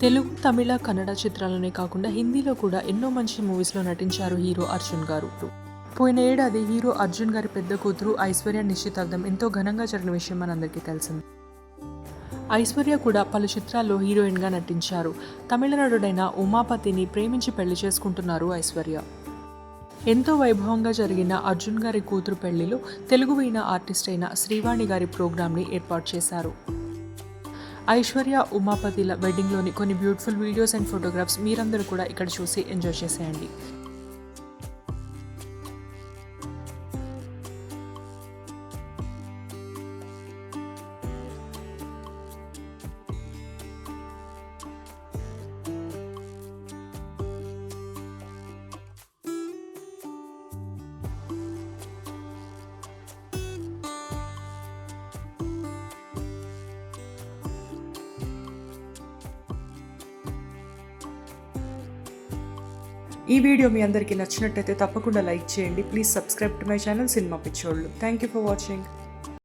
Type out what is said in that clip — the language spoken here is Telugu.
తెలుగు, తమిళ, కన్నడ చిత్రాలనే కాకుండా హిందీలో కూడా ఎన్నో మంచి మూవీస్లో నటించారు హీరో అర్జున్ గారు. పోయిన ఏడాది హీరో అర్జున్ గారి పెద్ద కూతురు ఐశ్వర్య నిశ్చితార్థం ఎంతో ఘనంగా జరిగిన విషయం మనందరికీ తెలిసింది. ఐశ్వర్య కూడా పలు చిత్రాల్లో హీరోయిన్గా నటించారు. తమిళ నటుడైన ఉమాపతిని ప్రేమించి పెళ్లి చేసుకుంటున్నారు ఐశ్వర్య. ఎంతో వైభవంగా జరిగిన అర్జున్ గారి కూతురు పెళ్లిలో తెలుగు వీణ ఆర్టిస్ట్ అయిన శ్రీవాణి గారి ప్రోగ్రామ్ని ఏర్పాటు చేశారు. ఐశ్వర్య, ఉమాపతిల వెడ్డింగ్లోని కొన్ని బ్యూటిఫుల్ వీడియోస్ అండ్ ఫోటోగ్రాఫ్స్ మీరందరూ కూడా ఇక్కడ చూసి ఎంజాయ్ చేసేయండి. ఈ వీడియో మీ అందరికీ నచ్చినట్టయితే తప్పకుండా లైక్ చేయండి. Please subscribe to my channel cinema పిచ్చోళ్ళు. Thank you for watching.